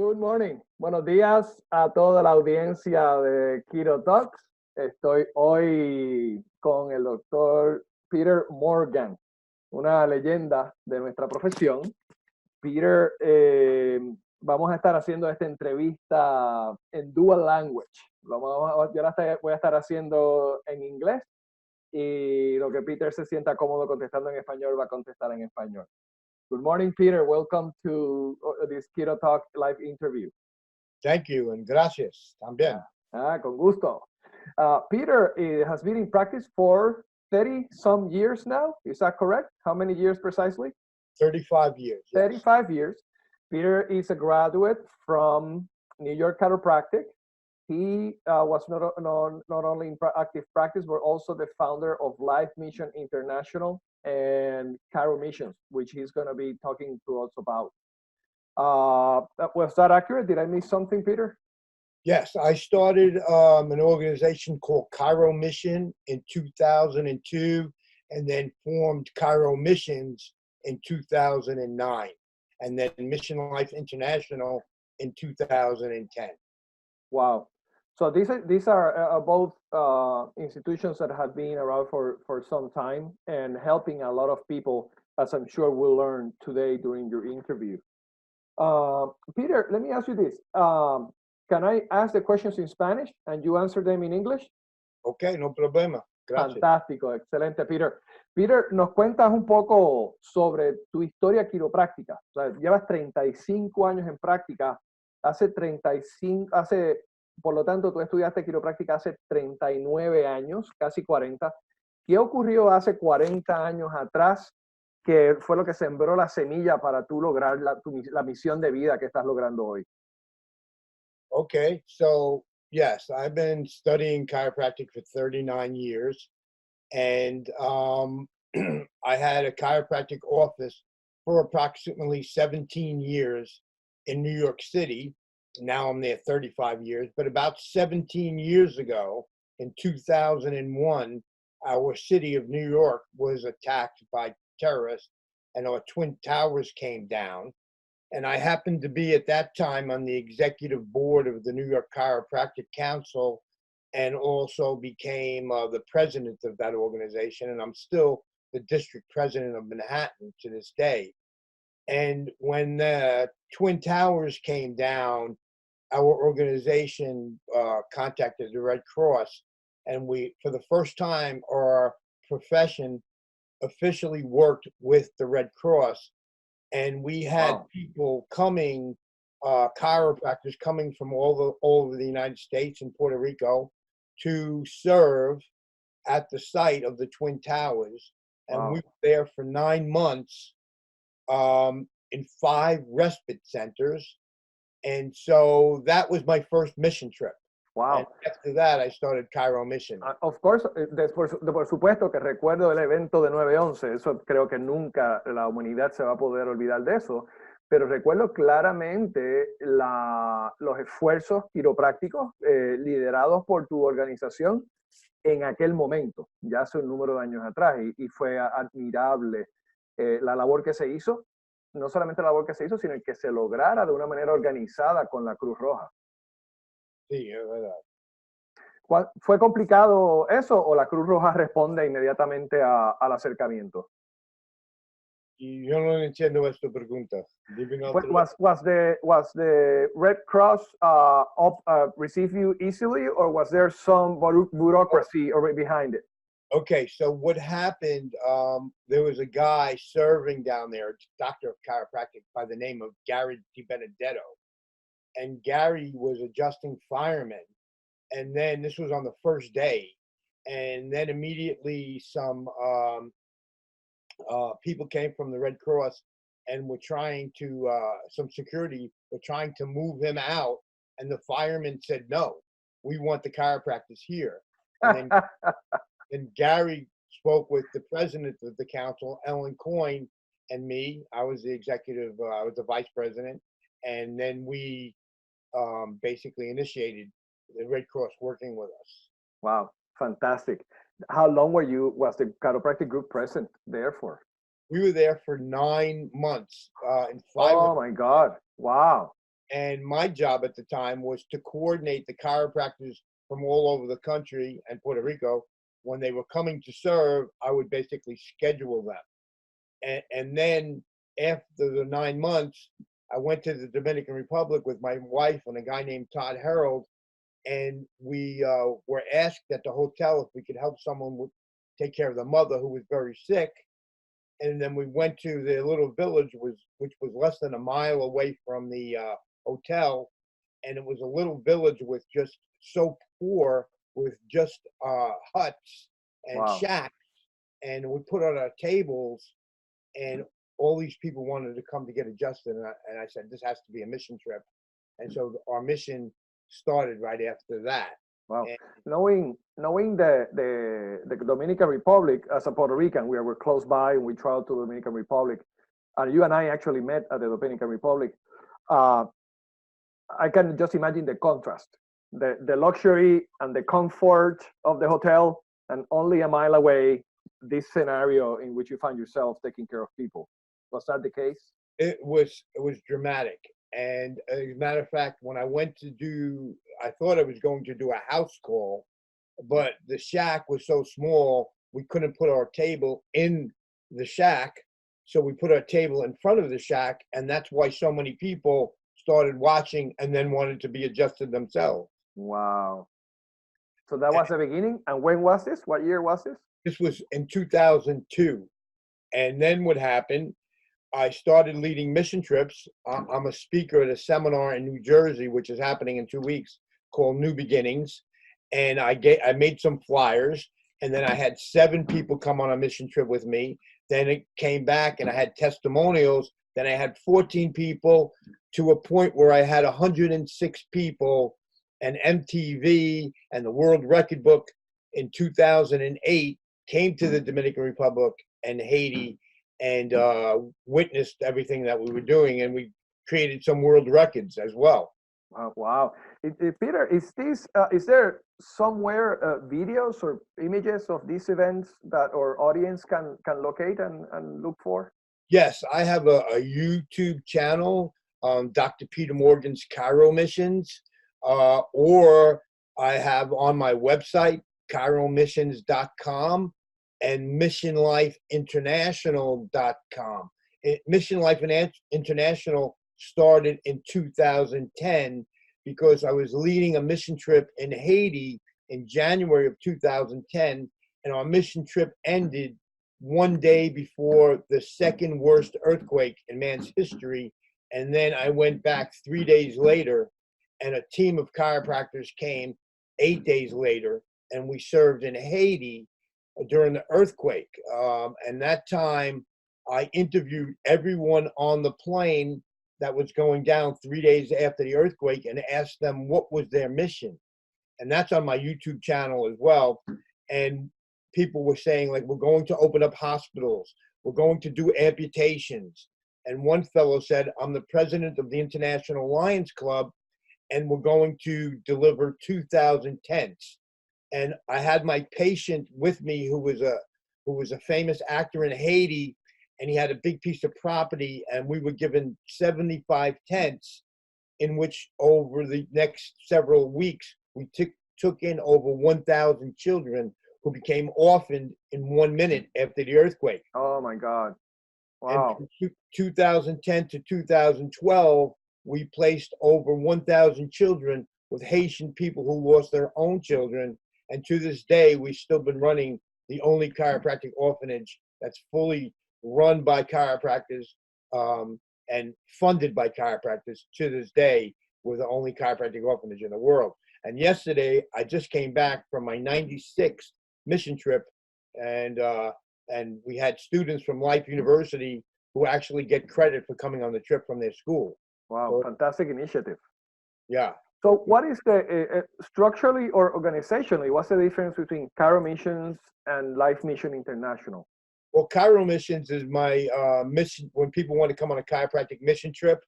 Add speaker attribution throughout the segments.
Speaker 1: Good morning. Buenos días a toda la audiencia de Quiro Talks. Estoy hoy con el doctor Peter Morgan, una leyenda de nuestra profesión. Peter, vamos a estar haciendo esta entrevista en dual language. Yo la voy a estar haciendo en inglés y lo que Peter se sienta cómodo contestando en español va a contestar en español. Good morning, Peter. Welcome to this Quiro Talk live interview.
Speaker 2: Thank you, and gracias también.
Speaker 1: Con gusto. Peter has been in practice for 30-some years now. Is that correct? How many years precisely?
Speaker 2: 35 years. Yes.
Speaker 1: 35 years. Peter is a graduate from New York Chiropractic. He was not only in active practice, but also the founder of Life Mission International and QuiroMissions, which he's going to be talking to us about. Was that accurate? Did I miss something, Peter?
Speaker 2: Yes, I started an organization called QuiroMissions in 2002, and then formed QuiroMissions in 2009, and then Mission Life International in 2010.
Speaker 1: Wow. So these are both institutions that have been around for some time and helping a lot of people, as I'm sure we'll learn today during your interview. Peter, let me ask you this. Can I ask the questions in Spanish and you answer them in English?
Speaker 2: Okay, no problema. Gracias.
Speaker 1: Fantástico, excelente, Peter. Peter, ¿nos cuentas un poco sobre tu historia quiropráctica? O sea, llevas 35 años en práctica. Por lo tanto, tú estudiaste quiropráctica hace 39 años, casi 40. ¿Qué ocurrió hace 40 años atrás que fue lo que sembró la semilla para tú lograr la misión de vida que estás logrando hoy?
Speaker 2: Okay, so yes, I've been studying chiropractic for 39 years, and I had a chiropractic office for approximately 17 years in New York City. Now I'm there 35 years, but about 17 years ago, in 2001, our city of New York was attacked by terrorists, and our Twin Towers came down. And I happened to be at that time on the executive board of the New York Chiropractic Council, and also became the president of that organization. And I'm still the district president of Manhattan to this day. And when the Twin Towers came down, our organization contacted the Red Cross, and we, for the first time, our profession officially worked with the Red Cross. And we had people coming, chiropractors coming from all over the United States and Puerto Rico to serve at the site of the Twin Towers. And we were there for 9 months in 5 respite centers. And so that was my first mission trip.
Speaker 1: Wow.
Speaker 2: And after that, I started QuiroMissions.
Speaker 1: Of course, por supuesto que recuerdo el evento de 9/11, eso creo que nunca la humanidad se va a poder olvidar de eso, pero recuerdo claramente los esfuerzos quiroprácticos liderados por tu organización en aquel momento, ya hace un número de años atrás, y fue admirable la labor que se hizo, no solamente la labor que se hizo, sino el que se lograra de una manera organizada con la Cruz Roja.
Speaker 2: Sí, es verdad.
Speaker 1: ¿Fue complicado eso o la Cruz Roja responde inmediatamente al acercamiento?
Speaker 2: Y yo no entiendo esta pregunta.
Speaker 1: Was the Red Cross receive you easily, or was there some bureaucracy behind it?
Speaker 2: Okay, so what happened, there was a guy serving down there, a doctor of chiropractic by the name of Gary DiBenedetto. And Gary was adjusting firemen. And then this was on the first day. And then immediately some people came from the Red Cross and were trying to, some security were trying to move him out. And the firemen said, no, we want the chiropractors here. And then and Gary spoke with the president of the council, Ellen Coyne, and me. I was the executive, I was the vice president. And then we basically initiated the Red Cross working with us.
Speaker 1: Wow, fantastic. How long was the chiropractic group present there for?
Speaker 2: We were there for 9 months. In 5
Speaker 1: Oh my God, wow.
Speaker 2: And my job at the time was to coordinate the chiropractors from all over the country and Puerto Rico. When they were coming to serve, I would basically schedule them. And then after the 9 months, I went to the Dominican Republic with my wife and a guy named Todd Harold, and we were asked at the hotel if we could help someone take care of the mother who was very sick. And then we went to the little village, which was less than a mile away from the hotel, and it was a little village with just so poor, with just huts and
Speaker 1: Wow.
Speaker 2: shacks, and we put on our tables, and all these people wanted to come to get adjusted, and I said, this has to be a mission trip. And so our mission started right after that.
Speaker 1: Wow.
Speaker 2: And
Speaker 1: Knowing the Dominican Republic, as a Puerto Rican, we were close by and we traveled to the Dominican Republic. And you and I actually met at the Dominican Republic. I can just imagine the contrast, the luxury and the comfort of the hotel, and only a mile away, this scenario in which you find yourself taking care of people. Was that the case?
Speaker 2: it was dramatic. And as a matter of fact, when I went to do, I thought I was going to do a house call, but the shack was so small, we couldn't put our table in the shack. So we put our table in front of the shack, and that's why so many people started watching and then wanted to be adjusted themselves.
Speaker 1: Wow. So that was the beginning. And when was this? What year was this?
Speaker 2: This was in 2002. And then what happened, I started leading mission trips. I'm a speaker at a seminar in New Jersey, which is happening in 2 weeks, called New Beginnings. And I made some flyers, and then I had 7 people come on a mission trip with me. Then it came back, and I had testimonials. Then I had 14 people, to a point where I had 106 people, and MTV and the World Record Book in 2008 came to the Dominican Republic and Haiti and witnessed everything that we were doing, and we created some world records as well.
Speaker 1: Wow. Peter, is there somewhere videos or images of these events that our audience can locate and look for?
Speaker 2: Yes, I have a YouTube channel, Dr. Peter Morgan's QuiroMissions, or I have on my website, QuiroMissions.com and MissionLifeInternational.com. Mission Life International started in 2010 because I was leading a mission trip in Haiti in January of 2010, and our mission trip ended one day before the second worst earthquake in man's history. And then I went back 3 days later, and a team of chiropractors came 8 days later, and we served in Haiti during the earthquake. And that time, I interviewed everyone on the plane that was going down 3 days after the earthquake and asked them what was their mission. And that's on my YouTube channel as well. And people were saying, like, we're going to open up hospitals. We're going to do amputations. And one fellow said, I'm the president of the International Lions Club, and we're going to deliver 2,000 tents. And I had my patient with me who was a famous actor in Haiti, and he had a big piece of property, and we were given 75 tents, in which over the next several weeks, we took in over 1,000 children who became orphaned in 1 minute after the earthquake.
Speaker 1: Oh my God. Wow.
Speaker 2: And from 2010 to 2012, we placed over 1,000 children with Haitian people who lost their own children. And to this day, we've still been running the only chiropractic orphanage that's fully run by chiropractors and funded by chiropractors. To this day, we're the only chiropractic orphanage in the world. And yesterday, I just came back from my 96th mission trip, and we had students from Life University who actually get credit for coming on the trip from their school.
Speaker 1: Wow, so, fantastic initiative.
Speaker 2: Yeah.
Speaker 1: So what is the, structurally or organizationally, what's the difference between QuiroMissions and Life Mission International?
Speaker 2: Well, QuiroMissions is my mission. When people want to come on a chiropractic mission trip,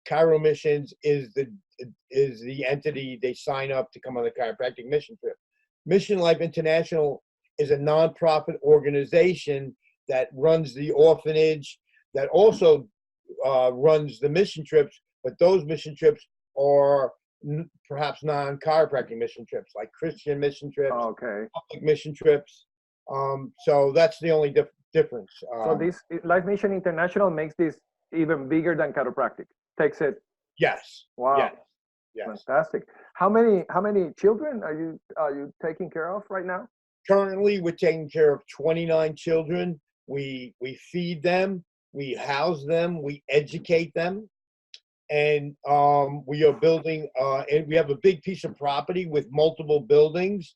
Speaker 2: QuiroMissions is the entity they sign up to come on the chiropractic mission trip. Mission Life International is a nonprofit organization that runs the orphanage, that also runs the mission trips, but those mission trips or perhaps non-chiropractic mission trips, like Christian mission trips,
Speaker 1: Okay.
Speaker 2: public mission trips. So that's the only difference.
Speaker 1: So this Life Mission International makes this even bigger than chiropractic. Takes it.
Speaker 2: Yes.
Speaker 1: Wow.
Speaker 2: Yes.
Speaker 1: Fantastic. How many children are you taking care of right now?
Speaker 2: Currently, we're taking care of 29 children. We feed them, we house them, we educate them, and we are building. And we have a big piece of property with multiple buildings,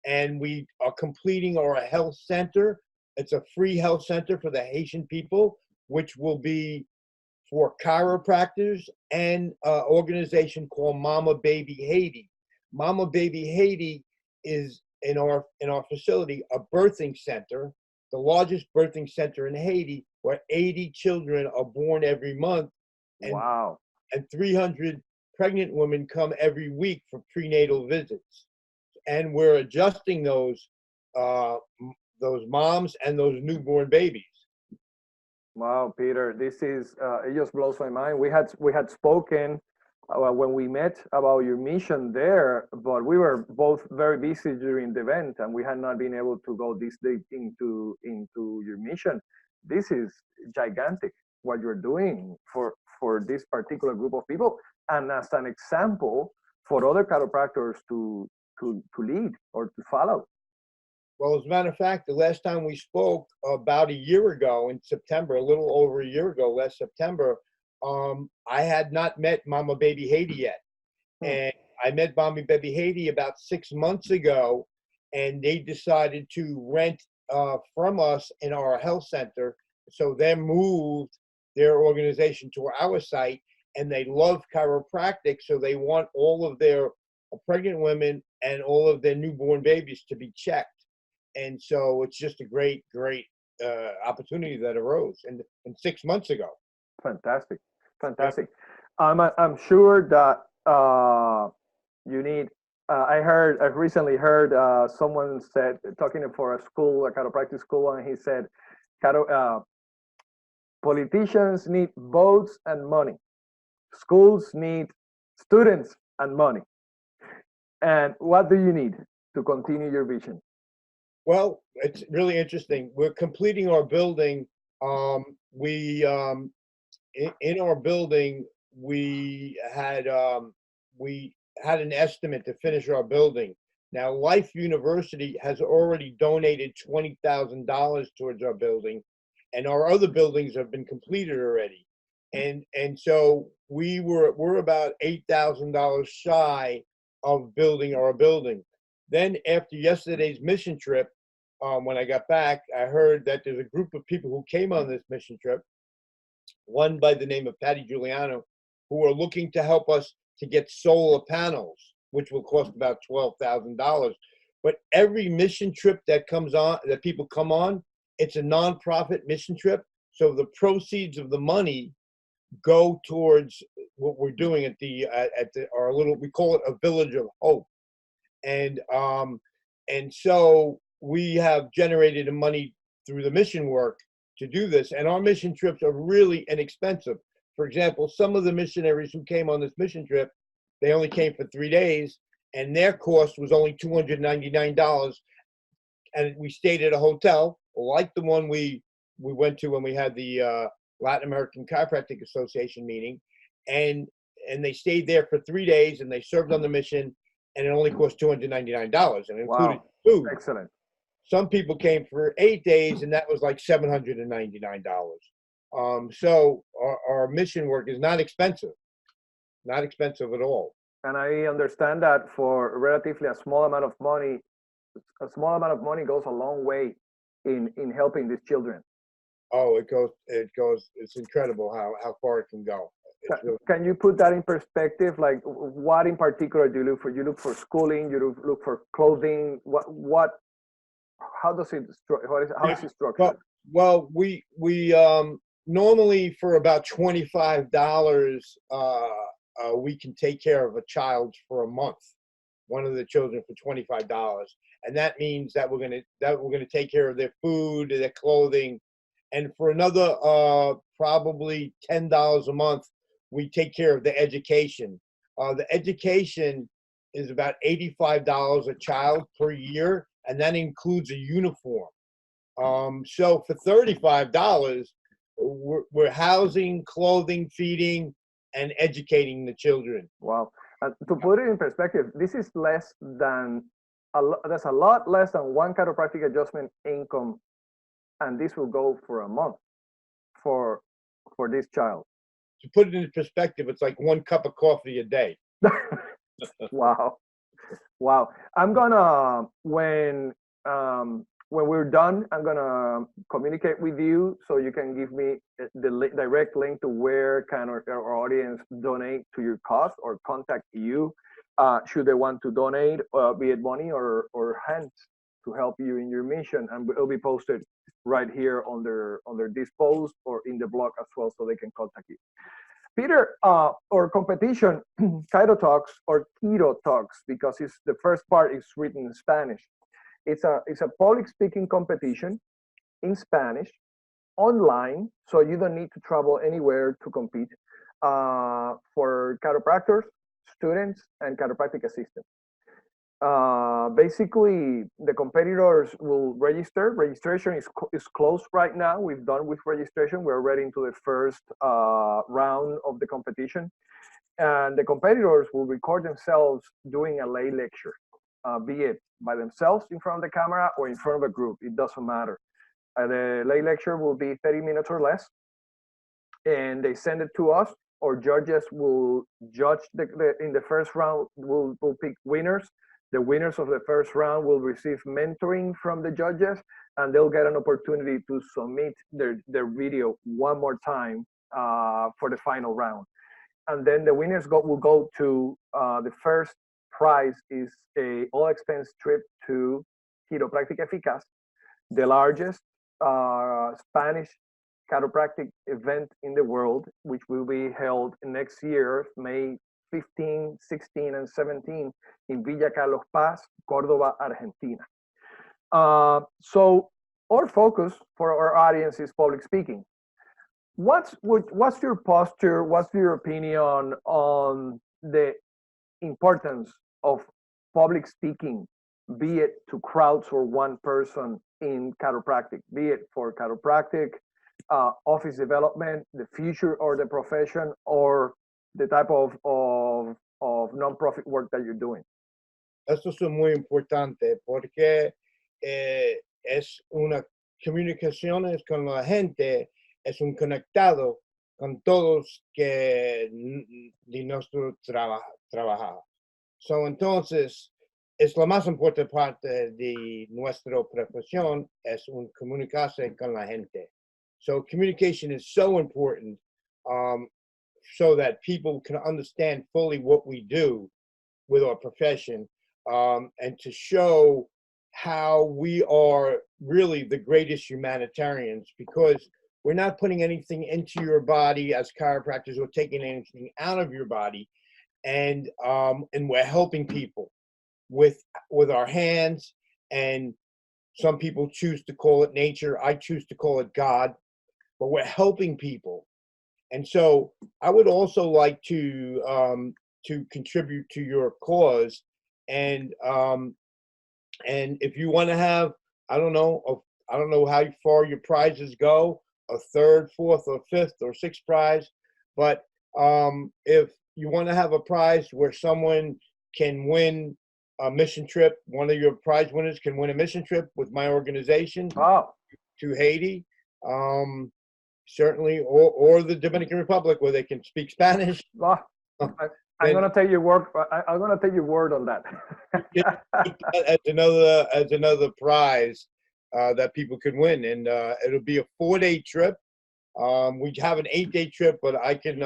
Speaker 2: and we are completing our health center. It's a free health center for the Haitian people, which will be for chiropractors and an organization called Mama Baby Haiti. Mama Baby Haiti is in our facility a birthing center, the largest birthing center in Haiti, where 80 children are born every month, and
Speaker 1: Wow.
Speaker 2: and 300 pregnant women come every week for prenatal visits, and we're adjusting those moms and those newborn babies.
Speaker 1: Wow, Peter, this is it just blows my mind. We had spoken when we met about your mission there, but we were both very busy during the event, and we had not been able to go this deep into your mission. This is gigantic what you're doing for this particular group of people, and as an example for other chiropractors to lead or to follow.
Speaker 2: Well, as a matter of fact, the last time we spoke about a year ago in September, a little over a year ago, last September, I had not met Mama Baby Haiti yet. And I met Mama Baby Haiti about 6 months ago, and they decided to rent from us in our health center. So they moved their organization to our site, and they love chiropractic, so they want all of their pregnant women and all of their newborn babies to be checked. And so it's just a great opportunity that arose and 6 months ago.
Speaker 1: Fantastic. I'm sure that you need. I recently heard someone said, talking for a school, a chiropractic school, and he said, politicians need votes and money. Schools need students and money. And what do you need to continue your vision?
Speaker 2: Well, it's really interesting. We're completing our building. In our building, we had an estimate to finish our building. Now, Life University has already donated $20,000 towards our building, and our other buildings have been completed already. And so we're about $8,000 shy of building our building. Then after yesterday's mission trip, when I got back, I heard that there's a group of people who came on this mission trip, one by the name of Patty Giuliano, who are looking to help us to get solar panels, which will cost about $12,000. But every mission trip that people come on, it's a nonprofit mission trip. So the proceeds of the money go towards what we're doing at our little, we call it a Village of Hope. And so we have generated the money through the mission work to do this. And our mission trips are really inexpensive. For example, some of the missionaries who came on this mission trip, they only came for 3 days, and their cost was only $299. And we stayed at a hotel like the one we went to when we had the Latin American Chiropractic Association meeting. And they stayed there for 3 days, and they served on the mission, and it only cost $299, and it included food.
Speaker 1: Excellent.
Speaker 2: Some people came for 8 days, and that was like $799. So our mission work is not expensive at all.
Speaker 1: And I understand that for relatively a small amount of money goes a long way in helping these children.
Speaker 2: Oh, it goes. It's incredible how far it can go.
Speaker 1: Can you put that in perspective? Like, what in particular do you look for? You look for schooling. You look for clothing. What? How is it structured?
Speaker 2: Well, we normally for about $25, we can take care of a child for a month, one of the children for $25, and that means that we're gonna take care of their food, their clothing, and for another probably $10 a month, we take care of the education. The education is about $85 a child per year, and that includes a uniform. So for $35, we're housing, clothing, feeding, and educating the children.
Speaker 1: Wow. To put it in perspective, this is less than that's a lot less than one chiropractic adjustment income, and this will go for a month for this child.
Speaker 2: To put it in perspective, it's like 1 cup of coffee a day.
Speaker 1: Wow. Wow. I'm gonna when we're done, I'm gonna communicate with you so you can give me the direct link to where can our audience donate to your cause or contact you should they want to donate, be it money or hands to help you in your mission, and it'll be posted right here under this post or in the blog as well, so they can contact you. Peter, our competition, Chiro Talks or Quiro Talks, because it's the first part is written in Spanish. It's a public speaking competition in Spanish, online, so you don't need to travel anywhere to compete, for chiropractors, students, and chiropractic assistants. Basically, the competitors will register. Registration is closed right now. We've done with registration. We're already into the first round of the competition. And the competitors will record themselves doing a lay lecture, be it by themselves in front of the camera or in front of a group. It doesn't matter. The lay lecture will be 30 minutes or less. And they send it to us. Our judges will judge in the first round, we'll pick winners. The winners of the first round will receive mentoring from the judges, and they'll get an opportunity to submit their video one more time for the final round. And then the winners will go to the first prize is a all expense trip to Chiropractic Eficaz, the largest Spanish chiropractic event in the world, which will be held next year, May 15, 16, and 17 in Villa Carlos Paz, Córdoba, Argentina. So our focus for our audience is public speaking. What's your posture? What's your opinion on the importance of public speaking, be it to crowds or one person in chiropractic, be it for chiropractic, office development, the future or the profession, or the type of non-profit work that you're doing?
Speaker 2: Esto es muy importante porque es una comunicaciones con la gente, es un conectado con todos que de nuestro trabajo. So, entonces, es la más importante parte de nuestra profesión, es un comunicarse con la gente. So communication is so important, so that people can understand fully what we do with our profession, and to show how we are really the greatest humanitarians, because we're not putting anything into your body as chiropractors or taking anything out of your body, and we're helping people with our hands. And some people choose to call it nature. I choose to call it God. But we're helping people. And so I would also like to contribute to your cause. And if you want to have, I don't know how far your prizes go, a third, fourth, or fifth, or sixth prize. But if you want to have a prize where someone can win a mission trip, one of your prize winners can win a mission trip with my organization to Haiti. Certainly, or the Dominican Republic, where they can speak Spanish.
Speaker 1: I'm gonna take your word. I'm gonna take your word on that.
Speaker 2: as another prize that people can win, and it'll be a 4-day trip. We have an 8-day trip, but I can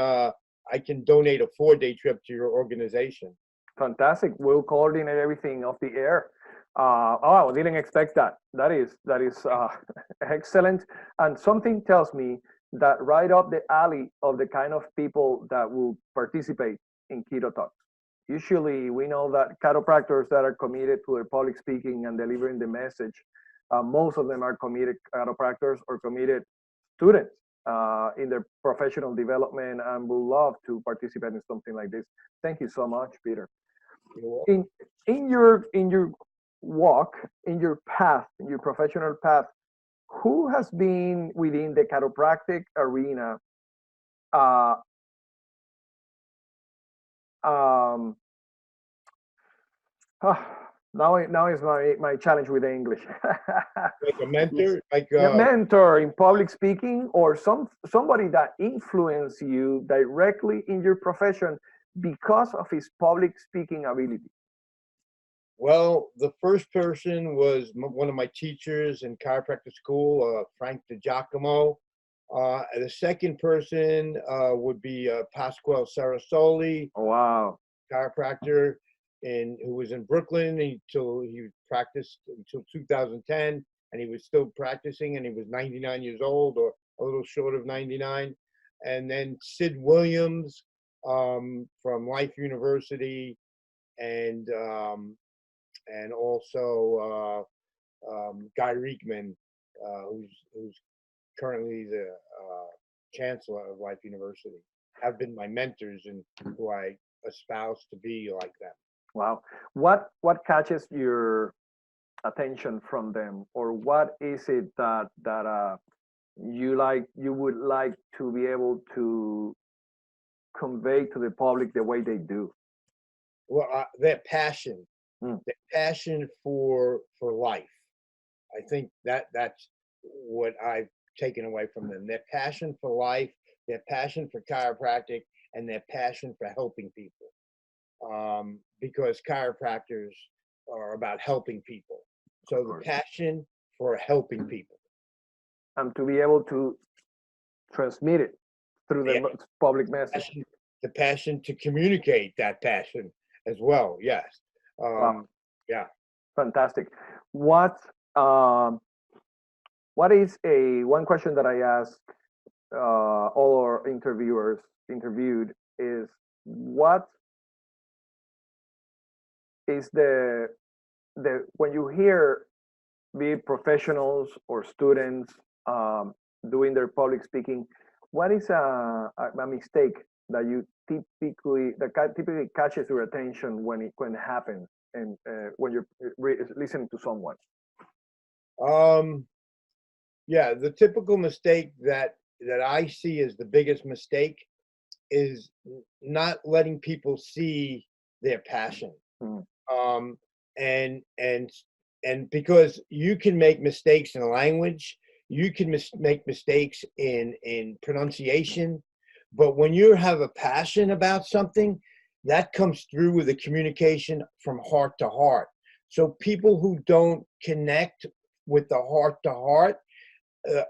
Speaker 2: donate a 4-day trip to your organization.
Speaker 1: Fantastic. We'll coordinate everything off the air. I didn't expect that. That is excellent. And something tells me that right up the alley of the kind of people that will participate in Quiro Talks. Usually, we know that chiropractors that are committed to their public speaking and delivering the message, most of them are committed chiropractors or committed students in their professional development and would love to participate in something like this. Thank you so much, Peter. In your walk, in your path, in your professional path, who has been within the chiropractic arena um, now is my challenge with the English.
Speaker 2: Like a mentor, like
Speaker 1: A mentor in public speaking, or somebody that influenced you directly in your profession because of his public speaking ability.
Speaker 2: well, the first person was one of my teachers in chiropractic school, Frank DiGiacomo. The second person would be Pasquale Sarasoli,
Speaker 1: Wow.
Speaker 2: chiropractor who was in Brooklyn until he practiced until 2010, and he was still practicing, and he was 99 years old, or a little short of 99. And then Sid Williams from Life University, and also Guy Reekman, who's currently the chancellor of Life University, have been my mentors and who I espouse to be like them.
Speaker 1: Wow. What catches your attention from them, or what is it that you would like to be able to convey to the public the way they do?
Speaker 2: Well, their passion, their passion for life. I think that's what I've taken away from them. Their passion for life, their passion for chiropractic, and their passion for helping people. Because chiropractors are about helping people. So the passion for helping people.
Speaker 1: And to be able to transmit it through the public message.
Speaker 2: The passion to communicate that passion as well. Yes.
Speaker 1: Wow.
Speaker 2: Yeah.
Speaker 1: Fantastic. What is one question that I ask all our interviewed is, what is the when you hear, be it professionals or students doing their public speaking, what is a mistake that typically catches your attention when it happens, and when you're listening to someone?
Speaker 2: Yeah, the typical mistake that I see as the biggest mistake is not letting people see their passion. And because you can make mistakes in language, you can make mistakes in pronunciation, but when you have a passion about something, that comes through with the communication from heart to heart. So people who don't connect with the heart to heart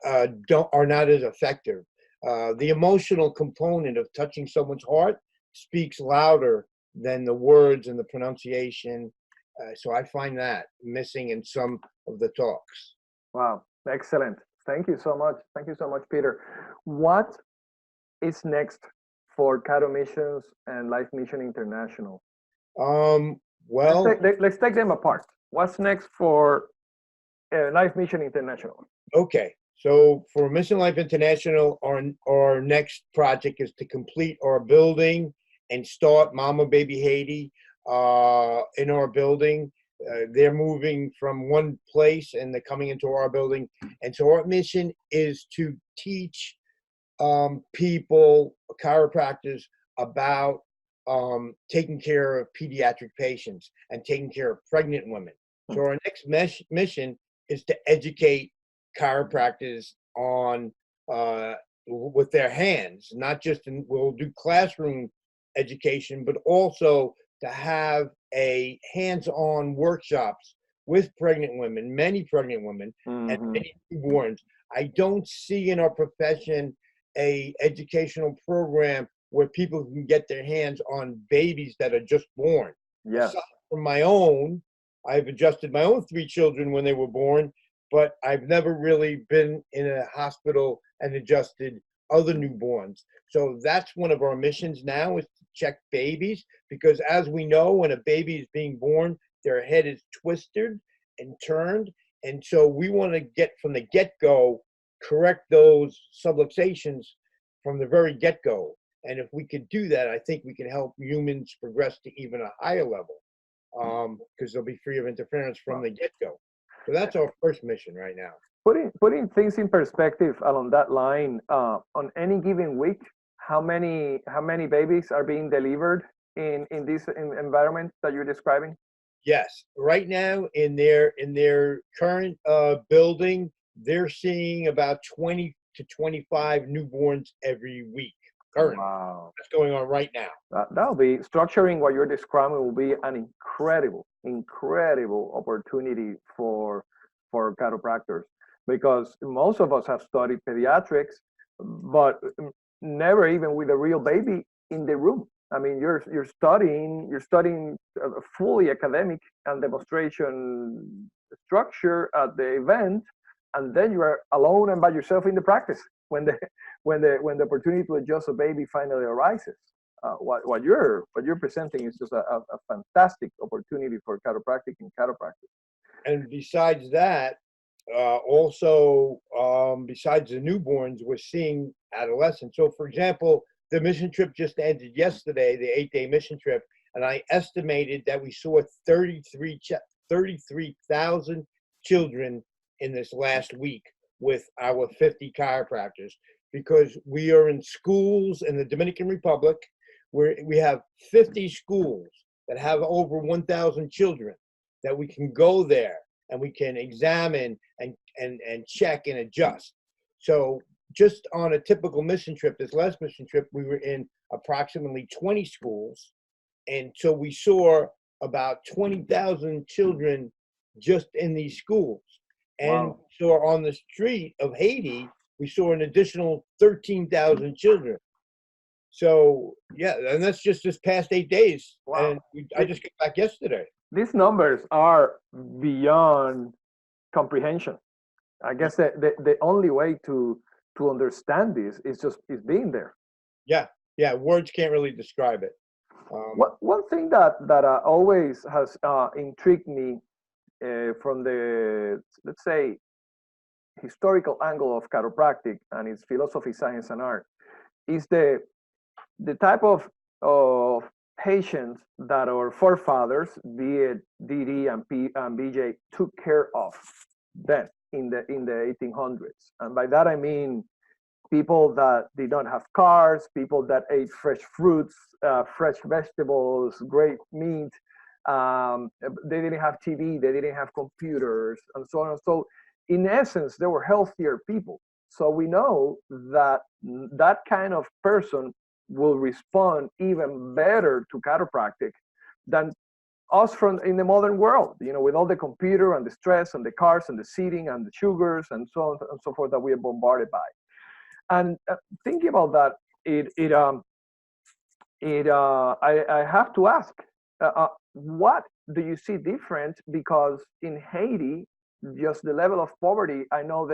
Speaker 2: are not as effective. The emotional component of touching someone's heart speaks louder than the words and the pronunciation. So I find that missing in some of the talks.
Speaker 1: Wow, excellent. Thank you so much. Thank you so much, Peter. What is next for QuiroMissions and Life Mission International?
Speaker 2: Well,
Speaker 1: let's take them apart. What's next for Life Mission International?
Speaker 2: Okay, so for Mission Life International, our next project is to complete our building and start Mama Baby Haiti in our building. They're moving from one place and they're coming into our building. And so our mission is to teach people, chiropractors, about taking care of pediatric patients and taking care of pregnant women. So our next mission is to educate chiropractors on with their hands, not just we'll do classroom education, but also to have a hands-on workshops with pregnant women, many pregnant women, and many newborns. I don't see in our profession a educational program where people can get their hands on babies that are just born.
Speaker 1: Yes.
Speaker 2: Aside from my own, I've adjusted my own 3 children when they were born, but I've never really been in a hospital and adjusted other newborns. So that's one of our missions now, is to check babies, because as we know, when a baby is being born, their head is twisted and turned. And so we want to get from the get-go correct those subluxations from the very get-go. And if we could do that, I think we can help humans progress to even a higher level, because they'll be free of interference from the get-go. So that's our first mission right now.
Speaker 1: Putting things in perspective along that line, on any given week, how many babies are being delivered in this environment that you're describing?
Speaker 2: Yes, right now in their current building, they're seeing about 20 to 25 newborns every week. Currently,
Speaker 1: Wow,
Speaker 2: that's going on right now.
Speaker 1: that'll be structuring what you're describing will be an incredible opportunity for chiropractors, because most of us have studied pediatrics, but never even with a real baby in the room. I mean, you're studying a fully academic and demonstration structure at the event, and then you are alone and by yourself in the practice when the opportunity to adjust a baby finally arises. What you're presenting is just a fantastic opportunity for chiropractic and chiropractic.
Speaker 2: And besides that, also besides the newborns, we're seeing adolescents. So, for example, the mission trip just ended yesterday, the 8-day mission trip, and I estimated that we saw 33,000 children in this last week with our 50 chiropractors, because we are in schools in the Dominican Republic where we have 50 schools that have over 1,000 children that we can go there and we can examine and check and adjust. So just on a typical mission trip, this last mission trip, we were in approximately 20 schools. And so we saw about 20,000 children just in these schools. And
Speaker 1: Wow.
Speaker 2: so on the street of Haiti, we saw an additional 13,000 children. So, yeah, and that's just this past 8 days.
Speaker 1: Wow.
Speaker 2: And I just got back yesterday.
Speaker 1: These numbers are beyond comprehension. I guess that the only way to understand this is being there.
Speaker 2: Yeah, words can't really describe it.
Speaker 1: One thing that always has intrigued me from the, let's say, historical angle of chiropractic and its philosophy, science, and art is the type of patients that our forefathers, be it DD and BJ, took care of then in the 1800s. And by that I mean people that did not have cars, people that ate fresh fruits, fresh vegetables, great meat. They didn't have TV, they didn't have computers, and so on. So in essence, they were healthier people. So we know that that kind of person will respond even better to chiropractic than us from in the modern world, with all the computer and the stress and the cars and the seating and the sugars and so on and so forth that we are bombarded by. And thinking about that, I have to ask, what do you see different? Because in Haiti, just the level of poverty, I know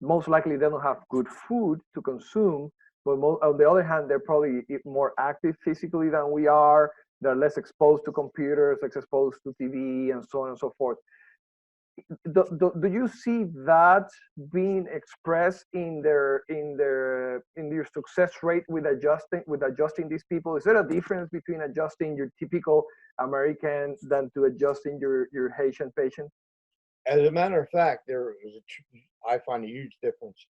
Speaker 1: most likely they don't have good food to consume, but on the other hand, they're probably more active physically than we are. They're less exposed to computers, less exposed to TV, and so on and so forth. Do you see that being expressed in their success rate with adjusting these people? Is there a difference between adjusting your typical American than to adjusting your Haitian patient?
Speaker 2: As a matter of fact, I find a huge difference.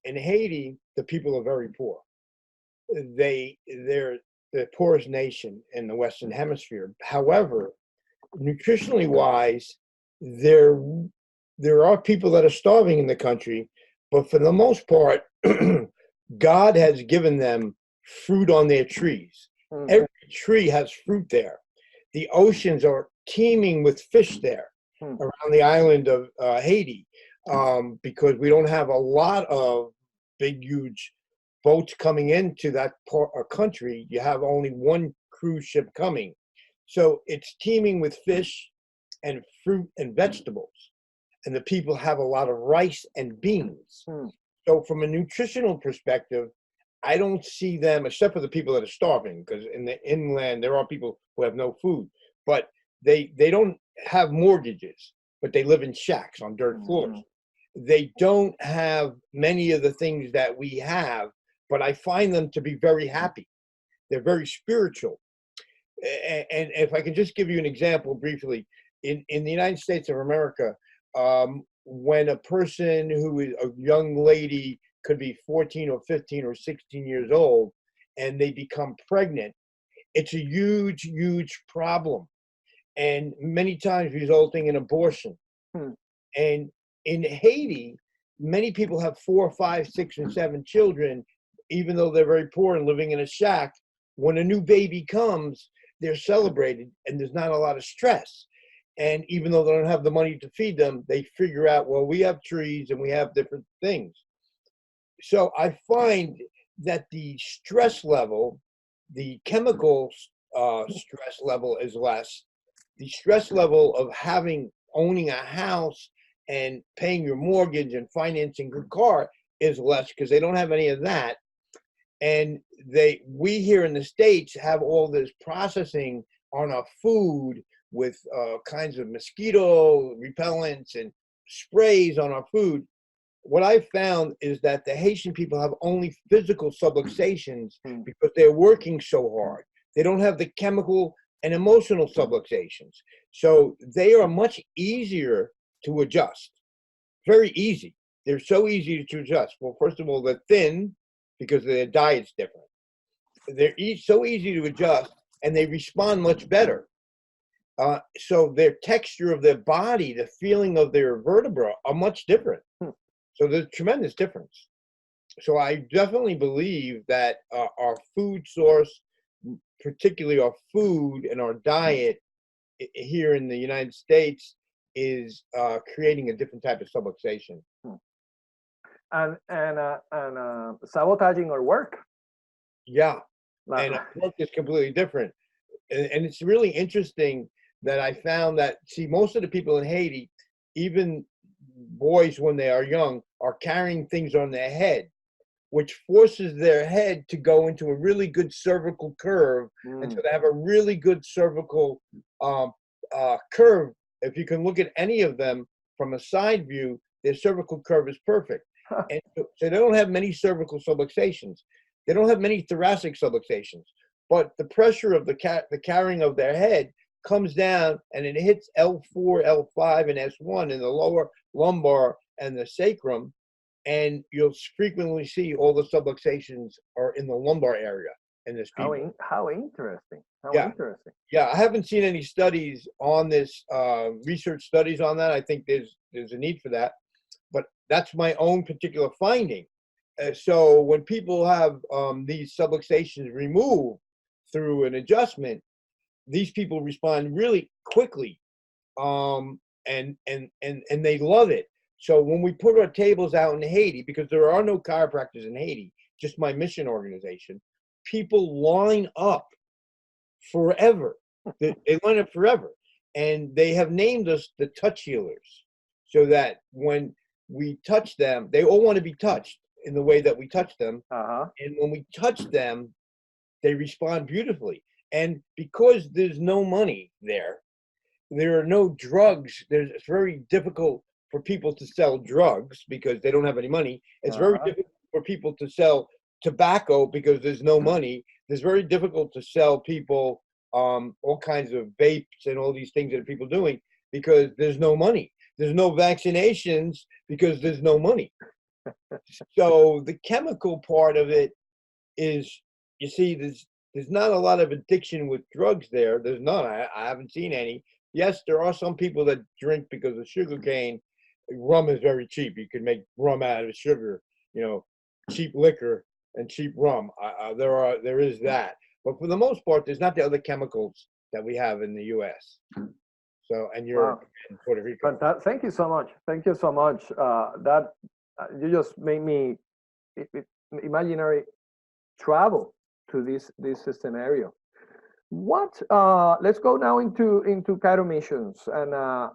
Speaker 2: In Haiti, the people are very poor. They're the poorest nation in the Western Hemisphere. However, nutritionally wise, there are people that are starving in the country, but for the most part, God has given them fruit on their trees. Mm-hmm. Every tree has fruit there. The oceans are teeming with fish there around the island of Haiti, because we don't have a lot of big, huge boats coming into that country. You have only one cruise ship coming. So it's teeming with fish and fruit and vegetables. And the people have a lot of rice and beans. So from a nutritional perspective, I don't see them, except for the people that are starving, because in the inland, there are people who have no food. But they don't have mortgages, but they live in shacks on dirt floors. they don't have many of the things that we have, but I find them to be very happy. They're very spiritual. And if I can just give you an example briefly, in the United States of America, when a person who is a young lady, could be 14 or 15 or 16 years old, and they become pregnant, it's a huge, huge problem, and many times resulting in abortion. And in Haiti, many people have 4, 5, 6, and 7 children, even though they're very poor and living in a shack. When a new baby comes, they're celebrated, and there's not a lot of stress. And even though they don't have the money to feed them, they figure out, well, we have trees and we have different things. So I find that the stress level, the chemical stress level is less. The stress level of owning a house and paying your mortgage and financing your car is less, because they don't have any of that. And we here in the States have all this processing on our food with kinds of mosquito repellents and sprays on our food. What I've found is that the Haitian people have only physical subluxations because they're working so hard. They don't have the chemical and emotional subluxations. So they are much easier to adjust. Very easy. They're so easy to adjust. Well, first of all, they're thin because their diet's different. They're so easy to adjust, and they respond much better. So their texture of their body, the feeling of their vertebra are much different. So there's tremendous difference. So I definitely believe that our food source, particularly our food and our diet here in the United States, is creating a different type of subluxation.
Speaker 1: And sabotaging our work.
Speaker 2: Yeah, and our work is completely different. And it's really interesting that I found that, see, most of the people in Haiti, even boys when they are young, are carrying things on their head, which forces their head to go into a really good cervical curve. And so they have a really good cervical curve. If you can look at any of them from a side view, their cervical curve is perfect. And so they don't have many cervical subluxations. They don't have many thoracic subluxations. But the pressure of the carrying of their head comes down, and it hits L4, L5, and S1 in the lower lumbar and the sacrum, and you'll frequently see all the subluxations are in the lumbar area in this people.
Speaker 1: How interesting. Interesting.
Speaker 2: Yeah, I haven't seen any studies on this, research studies on that. I think there's a need for that, but that's my own particular finding. So when people have these subluxations removed through an adjustment, these people respond really quickly, and they love it. So when we put our tables out in Haiti, because there are no chiropractors in Haiti, just my mission organization, people line up forever. They line up forever, and they have named us the touch healers, so that when we touch them, they all want to be touched in the way that we touch them. And when we touch them, they respond beautifully. And because there's no money there are no drugs. It's very difficult for people to sell drugs because they don't have any money. It's very difficult for people to sell tobacco because there's no money. It's very difficult to sell people all kinds of vapes and all these things that people are doing because there's no money. There's no vaccinations because there's no money. So the chemical part of it is, you see, there's not a lot of addiction with drugs there. There's none. I haven't seen any. Yes, there are some people that drink because of sugarcane. Rum is very cheap. You can make rum out of sugar, cheap liquor and cheap rum. There is that. But for the most part, there's not the other chemicals that we have in the U.S. So, and you're in Puerto Rico.
Speaker 1: Thank you so much. Thank you so much. You just made me imaginary travel to this scenario. Let's go now into QuiroMissions. And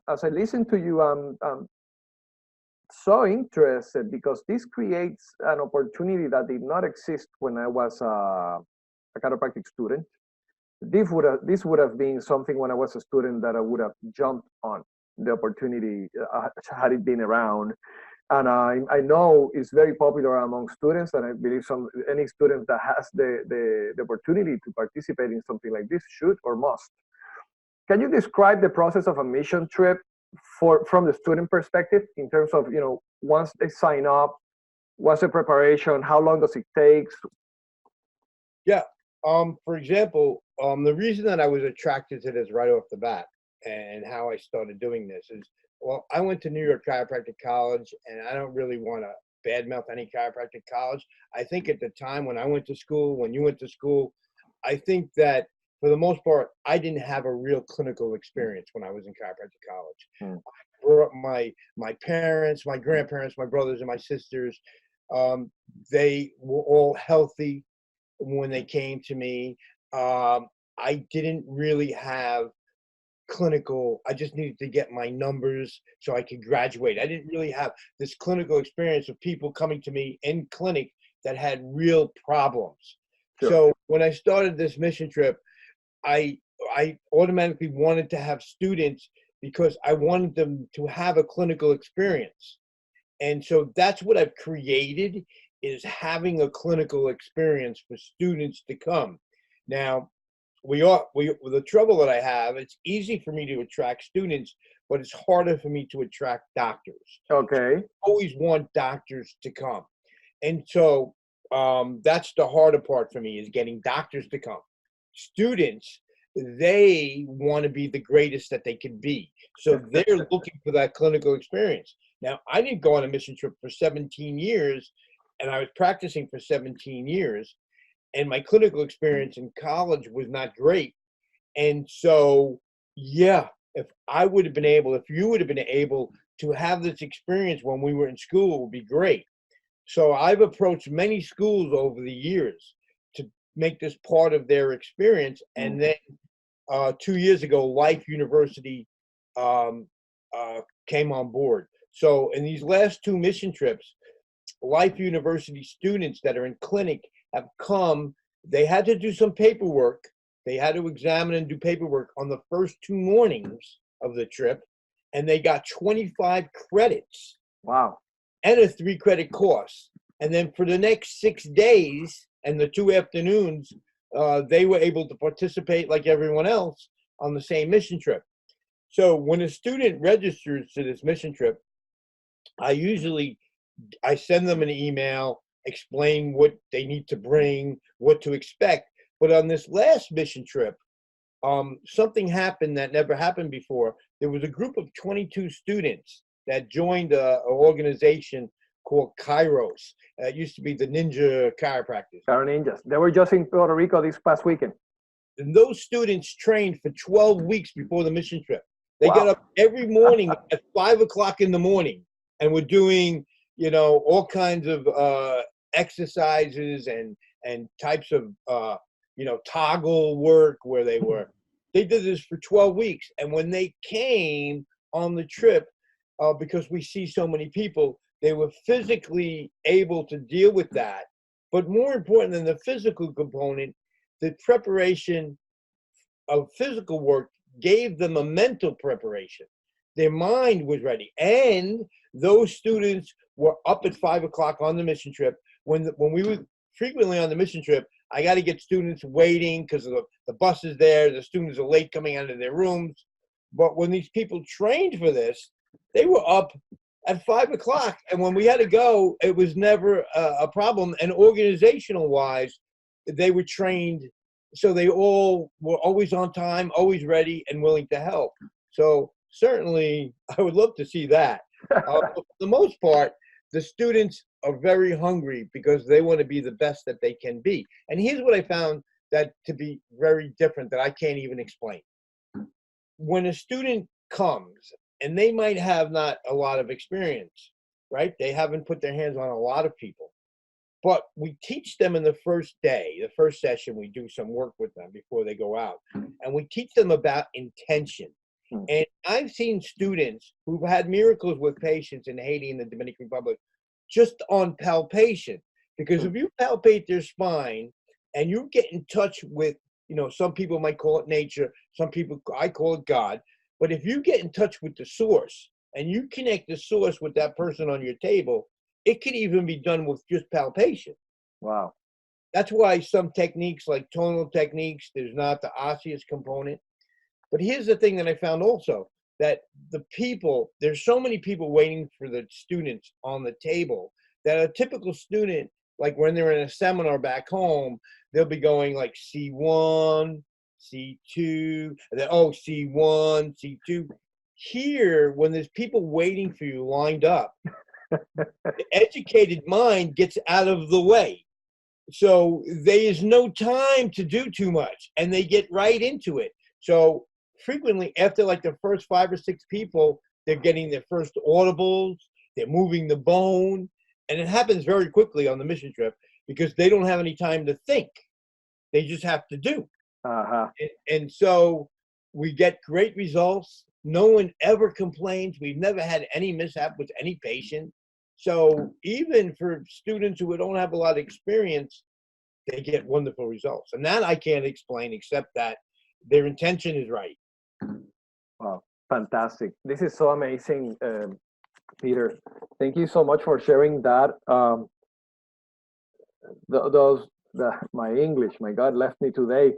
Speaker 1: as I listen to you, I'm so interested because this creates an opportunity that did not exist when I was a chiropractic student. This would have been something when I was a student that I would have jumped on the opportunity had it been around. And I know it's very popular among students, and I believe any student that has the opportunity to participate in something like this should or must. Can you describe the process of a mission trip from the student perspective in terms of, once they sign up, what's the preparation, how long does it take?
Speaker 2: Yeah. For example, the reason that I was attracted to this right off the bat and how I started doing this is, well, I went to New York Chiropractic College, and I don't really want to badmouth any chiropractic college. I think at the time when I went to school, when you went to school, I think that for the most part, I didn't have a real clinical experience when I was in chiropractic college. I grew up, my parents, my grandparents, my brothers, and my sisters, they were all healthy when they came to me. I didn't really have clinical, I just needed to get my numbers so I could graduate. I didn't really have this clinical experience of people coming to me in clinic that had real problems.
Speaker 1: Sure.
Speaker 2: So when I started this mission trip, I automatically wanted to have students because I wanted them to have a clinical experience. And so that's what I've created, is having a clinical experience for students to come. Now, the trouble that I have, it's easy for me to attract students, but it's harder for me to attract doctors.
Speaker 1: Okay.
Speaker 2: I always want doctors to come. And so that's the harder part for me, is getting doctors to come. Students, they want to be the greatest that they can be. So they're looking for that clinical experience. Now, I didn't go on a mission trip for 17 years, and I was practicing for 17 years. And my clinical experience in college was not great. And so, yeah, if you would have been able to have this experience when we were in school, it would be great. So I've approached many schools over the years to make this part of their experience. And then 2 years ago, Life University came on board. So in these last 2 mission trips, Life University students that are in clinic have come. They had to do some paperwork. They had to examine and do paperwork on the first 2 mornings of the trip, and they got 25 credits.
Speaker 1: Wow.
Speaker 2: And a 3-credit course. And then for the next 6 days and the 2 afternoons, they were able to participate like everyone else on the same mission trip. So when a student registers to this mission trip, I send them an email, explain what they need to bring, what to expect. But on this last mission trip, something happened that never happened before. There was a group of 22 students that joined an organization called Kairos. It used to be the Ninja Chiropractors.
Speaker 1: Ninjas. They were just in Puerto Rico this past weekend.
Speaker 2: And those students trained for 12 weeks before the mission trip. They got up every morning at 5 o'clock in the morning and were doing, all kinds of exercises and types of, toggle work where they did this for 12 weeks. And when they came on the trip, because we see so many people, they were physically able to deal with that. But more important than the physical component, the preparation of physical work gave them a mental preparation. Their mind was ready. And those students were up at 5 o'clock on the mission trip. When we were frequently on the mission trip, I got to get students waiting because the bus is there. The students are late coming out of their rooms. But when these people trained for this, they were up at 5 o'clock. And when we had to go, it was never a problem. And organizational wise, they were trained. So they all were always on time, always ready and willing to help. So certainly I would love to see that. For the most part, the students are very hungry because they want to be the best that they can be. And here's what I found that to be very different that I can't even explain. When a student comes, and they might have not a lot of experience, right? They haven't put their hands on a lot of people. But we teach them in the first day, the first session, we do some work with them before they go out. And we teach them about intention. And I've seen students who've had miracles with patients in Haiti and the Dominican Republic just on palpation. Because if you palpate their spine and you get in touch with, some people might call it nature, some people, I call it God. But if you get in touch with the source and you connect the source with that person on your table, it could even be done with just palpation.
Speaker 1: Wow.
Speaker 2: That's why some techniques like tonal techniques, there's not the osseous component. But here's the thing that I found also, that there's so many people waiting for the students on the table that a typical student, like when they're in a seminar back home, they'll be going like C1, C2, and then, oh, C1, C2. Here, when there's people waiting for you lined up, the educated mind gets out of the way. So there is no time to do too much, and they get right into it. So frequently, after like the first 5 or 6 people, they're getting their first audibles, they're moving the bone, and it happens very quickly on the mission trip because they don't have any time to think. They just have to do.
Speaker 1: Uh-huh.
Speaker 2: And so we get great results. No one ever complains. We've never had any mishap with any patient. So even for students who don't have a lot of experience, they get wonderful results. And that I can't explain except that their intention is right.
Speaker 1: Wow, fantastic. This is so amazing, Peter. Thank you so much for sharing that. My English, my God, left me today.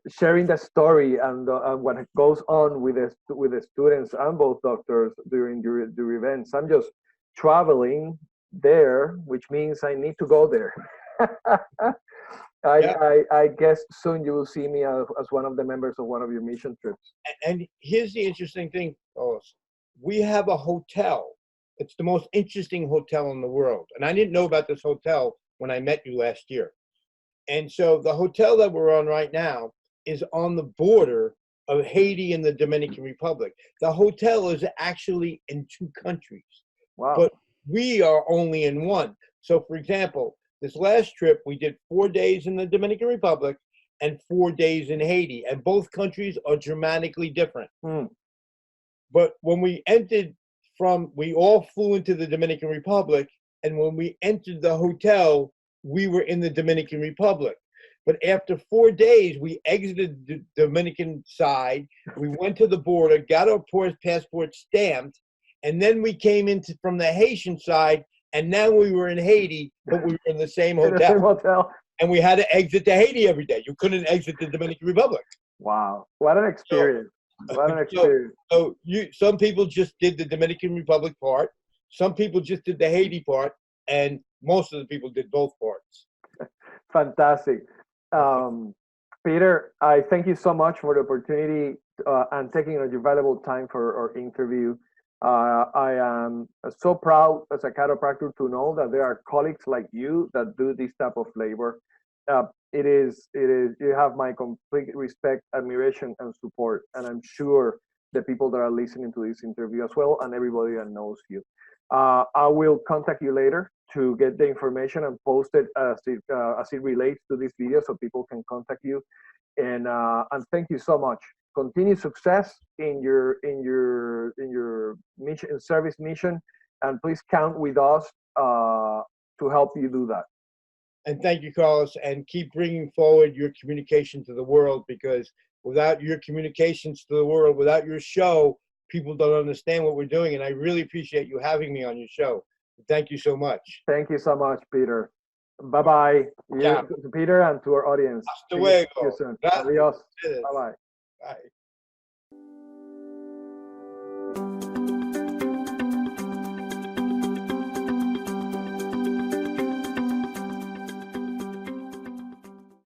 Speaker 1: Sharing the story and what goes on with the students and both doctors during the events. I'm just traveling there, which means I need to go there. I guess soon you will see me as one of the members of one of your mission trips.
Speaker 2: And here's the interesting thing, Carlos. We have a hotel. It's the most interesting hotel in the world. And I didn't know about this hotel when I met you last year. And so the hotel that we're on right now is on the border of Haiti and the Dominican Republic. The hotel is actually in 2 countries.
Speaker 1: Wow.
Speaker 2: But we are only in one. So for example, this last trip, we did 4 days in the Dominican Republic and 4 days in Haiti. And both countries are dramatically different. But when we we all flew into the Dominican Republic. And when we entered the hotel, we were in the Dominican Republic. But after 4 days, we exited the Dominican side. We went to the border, got our passport stamped, and then we came from the Haitian side. And now we were in Haiti, but we were in the same hotel.
Speaker 1: In the same hotel.
Speaker 2: And we had to exit to Haiti every day. You couldn't exit the Dominican Republic.
Speaker 1: Wow. What an experience. What an experience.
Speaker 2: Some people just did the Dominican Republic part. Some people just did the Haiti part. And most of the people did both parts.
Speaker 1: Fantastic. Peter, I thank you so much for the opportunity and taking your valuable time for our interview. I am so proud as a chiropractor to know that there are colleagues like you that do this type of labor. You have my complete respect, admiration, and support. And I'm sure the people that are listening to this interview as well, and everybody that knows you. I will contact you later to get the information and post it as it relates to this video so people can contact you. And thank you so much. Continued success in your mission, service mission, and please count with us to help you do that.
Speaker 2: And thank you, Carlos, and keep bringing forward your communication to the world, because without your communications to the world, without your show, people don't understand what we're doing. And I really appreciate you having me on your show. Thank you so much.
Speaker 1: Thank you so much, Peter. Bye-bye.
Speaker 2: Yeah.
Speaker 1: To Peter and to our audience.
Speaker 2: Hasta luego.
Speaker 1: See you soon. Adios. Bye-bye.
Speaker 2: Bye.